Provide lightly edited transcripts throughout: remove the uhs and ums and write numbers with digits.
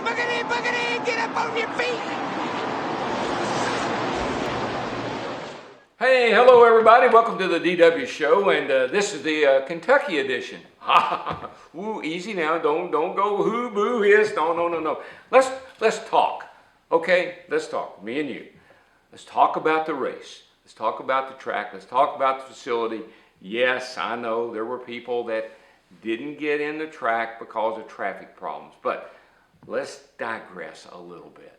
boogity, boogity, get up on your feet. Hey, hello everybody. Welcome to the DW show, and this is the Kentucky edition. Ooh, easy now. Don't go hoo boo hiss. No. Let's talk. Okay, let's talk. Me and you. Let's talk about the race. Let's talk about the track. Let's talk about the facility. Yes, I know there were people that didn't get in the track because of traffic problems, but let's digress a little bit.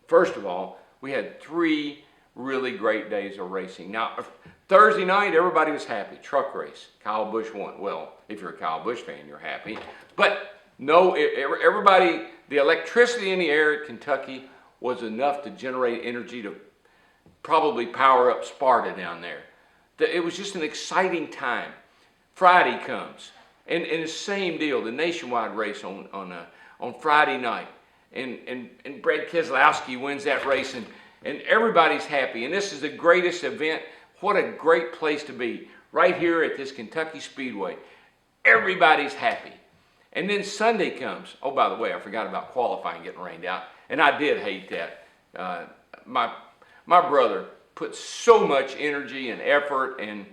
First of all, we had 3 really great days of racing. Now, Thursday night, everybody was happy. Truck race. Kyle Busch won. Well, if you're a Kyle Busch fan, you're happy. But no, everybody, the electricity in the air at Kentucky was enough to generate energy to probably power up Sparta down there. It was just an exciting time. Friday comes, and the same deal, the nationwide race on Friday night. And Brad Keselowski wins that race, and everybody's happy. And this is the greatest event. What a great place to be, right here at this Kentucky Speedway. Everybody's happy. And then Sunday comes. Oh, by the way, I forgot about qualifying getting rained out. And I did hate that. My brother put so much energy and effort and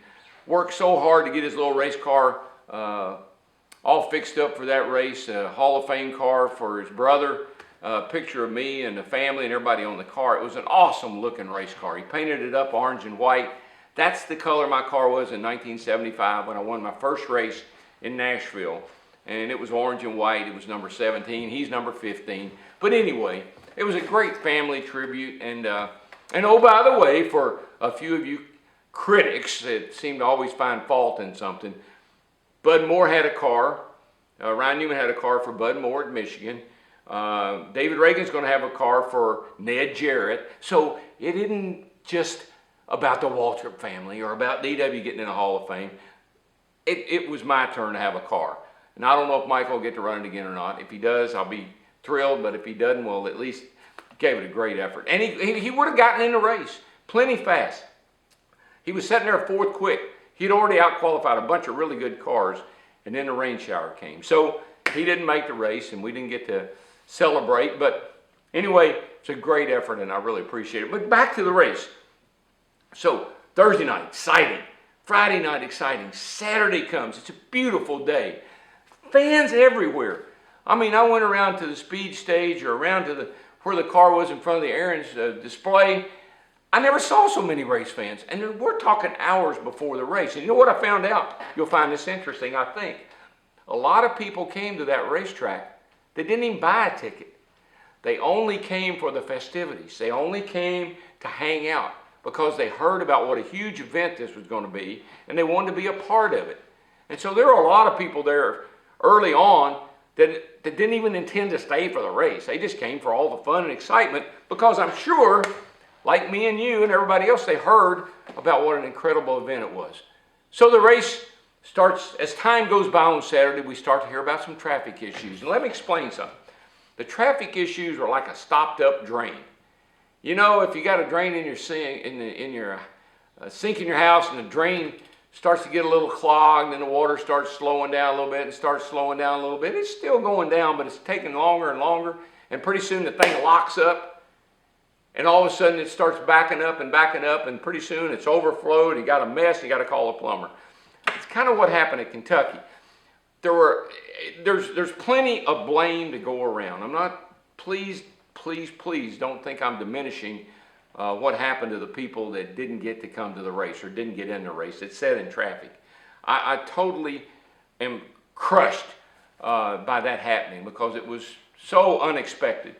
worked so hard to get his little race car all fixed up for that race. A Hall of Fame car for his brother. A picture of me and the family and everybody on the car. It was an awesome looking race car. He painted it up orange and white. That's the color my car was in 1975 when I won my first race in Nashville. And it was orange and white. It was number 17. He's number 15. But anyway, it was a great family tribute. And oh, by the way, for a few of you critics that seem to always find fault in something, Bud Moore had a car. Ryan Newman had a car for Bud Moore at Michigan. David Reagan's going to have a car for Ned Jarrett. So it isn't just about the Waltrip family or about DW getting in the Hall of Fame. It was my turn to have a car. And I don't know if Michael will get to run it again or not. If he does, I'll be thrilled. But if he doesn't, well, at least gave it a great effort. And he would have gotten in the race plenty fast. He was sitting there 4th quick. He'd already out-qualified a bunch of really good cars. And then the rain shower came. So he didn't make the race, and we didn't get to celebrate. But anyway, it's a great effort, and I really appreciate it. But back to the race. So Thursday night, exciting. Friday night, exciting. Saturday comes. It's a beautiful day. Fans everywhere. I mean, I went around to the speed stage or around to where the car was in front of the Aaron's display. I never saw so many race fans. And we're talking hours before the race. And you know what I found out? You'll find this interesting, I think. A lot of people came to that racetrack. They didn't even buy a ticket. They only came for the festivities. They only came to hang out because they heard about what a huge event this was going to be, and they wanted to be a part of it. And so there were a lot of people there early on that didn't even intend to stay for the race. They just came for all the fun and excitement because I'm sure, like me and you and everybody else, they heard about what an incredible event it was. So the race starts, as time goes by on Saturday, we start to hear about some traffic issues. And let me explain something. The traffic issues are like a stopped up drain. You know, if you got a drain in your sink in your house, and the drain starts to get a little clogged, and the water starts slowing down a little bit and starts slowing down a little bit. It's still going down, but it's taking longer and longer. And pretty soon the thing locks up. And all of a sudden it starts backing up, and pretty soon it's overflowed. You got a mess, you got to call a plumber. It's kind of what happened at Kentucky. There's plenty of blame to go around. I'm not, please don't think I'm diminishing what happened to the people that didn't get to come to the race or didn't get in the race. It's set in traffic. I totally am crushed by that happening because it was so unexpected.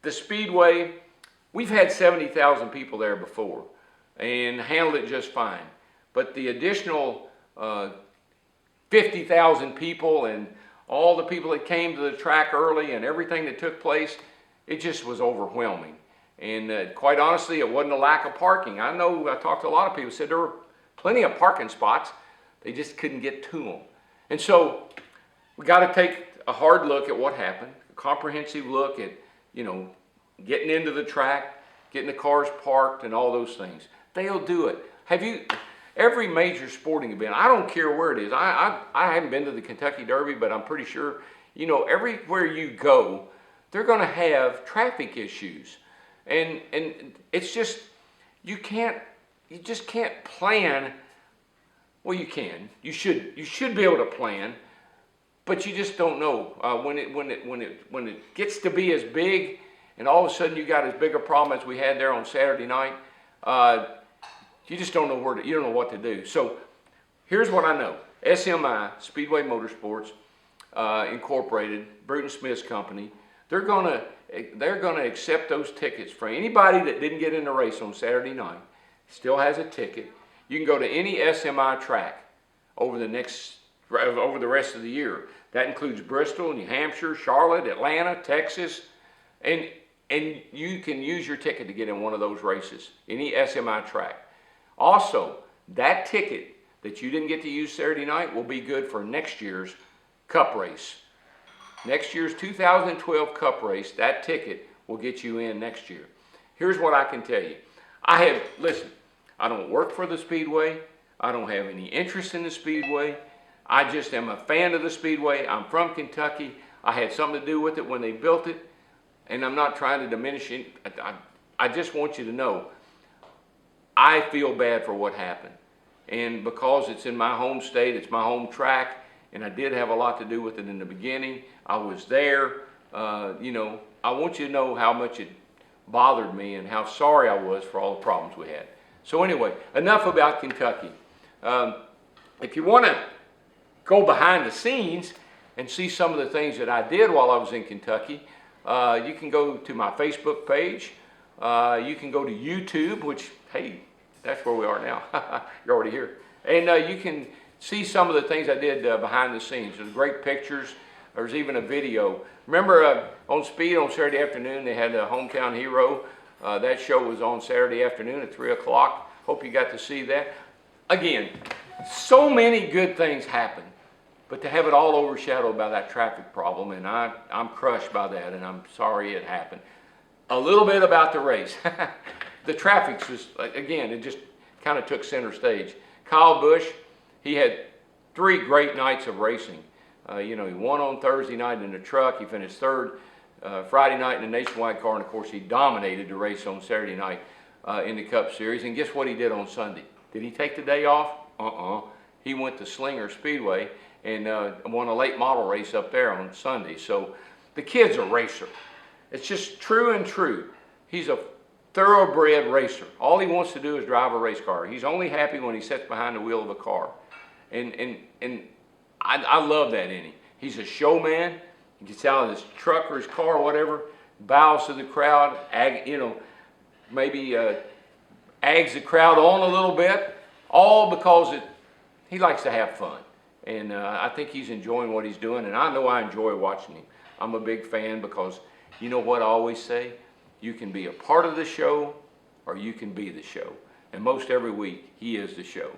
The Speedway, we've had 70,000 people there before and handled it just fine. But the additional 50,000 people and all the people that came to the track early and everything that took place, it just was overwhelming. And quite honestly, it wasn't a lack of parking. I know I talked to a lot of people who said there were plenty of parking spots. They just couldn't get to them. And so we got to take a hard look at what happened, a comprehensive look at, you know, getting into the track, getting the cars parked and all those things. They'll do it. Every major sporting event, I don't care where it is. I haven't been to the Kentucky Derby, but I'm pretty sure, you know, everywhere you go, they're going to have traffic issues. And it's just, you just can't plan. Well, you can. You should be able to plan, but you just don't know when it gets to be as big, and all of a sudden you got as big a problem as we had there on Saturday night. You just don't know you don't know what to do. So here's what I know: SMI, Speedway Motorsports Incorporated, Bruton Smith's company. They're gonna accept those tickets for anybody that didn't get in the race on Saturday night. Still has a ticket. You can go to any SMI track over the rest of the year. That includes Bristol, New Hampshire, Charlotte, Atlanta, Texas, and you can use your ticket to get in one of those races, any SMI track. Also, that ticket that you didn't get to use Saturday night will be good for next year's Cup race. Next year's 2012 Cup race, that ticket will get you in next year. Here's what I can tell you. Listen, I don't work for the Speedway. I don't have any interest in the Speedway. I just am a fan of the Speedway. I'm from Kentucky. I had something to do with it when they built it, and I'm not trying to diminish it. I just want you to know, I feel bad for what happened. And because it's in my home state, it's my home track, and I did have a lot to do with it in the beginning. I was there. You know, I want you to know how much it bothered me and how sorry I was for all the problems we had. So anyway, enough about Kentucky. If you want to go behind the scenes and see some of the things that I did while I was in Kentucky, you can go to my Facebook page. You can go to YouTube, which, hey, that's where we are now. You're already here. And you can see some of the things I did behind the scenes. There's great pictures. There's even a video. Remember on Speed on Saturday afternoon, they had a Hometown Hero. That show was on Saturday afternoon at 3 o'clock. Hope you got to see that. Again, so many good things happen, but to have it all overshadowed by that traffic problem, and I'm crushed by that, and I'm sorry it happened. A little bit about the race. The traffic's just, again, it just kind of took center stage. Kyle Busch, he had 3 great nights of racing. You know, he won on Thursday night in the truck. He finished third Friday night in the Nationwide car, and of course he dominated the race on Saturday night in the Cup Series. And guess what he did on Sunday? Did he take the day off? He went to Slinger Speedway and won a late model race up there on Sunday. So the kid's a racer. It's just true and true. He's a thoroughbred racer. All he wants to do is drive a race car. He's only happy when he sits behind the wheel of a car. And I love that in him. He's a showman. He gets out of his truck or his car or whatever, bows to the crowd, maybe aggs the crowd on a little bit, all because he likes to have fun. And I think he's enjoying what he's doing, and I know I enjoy watching him. I'm a big fan because you know what I always say? You can be a part of the show or you can be the show. And most every week, he is the show.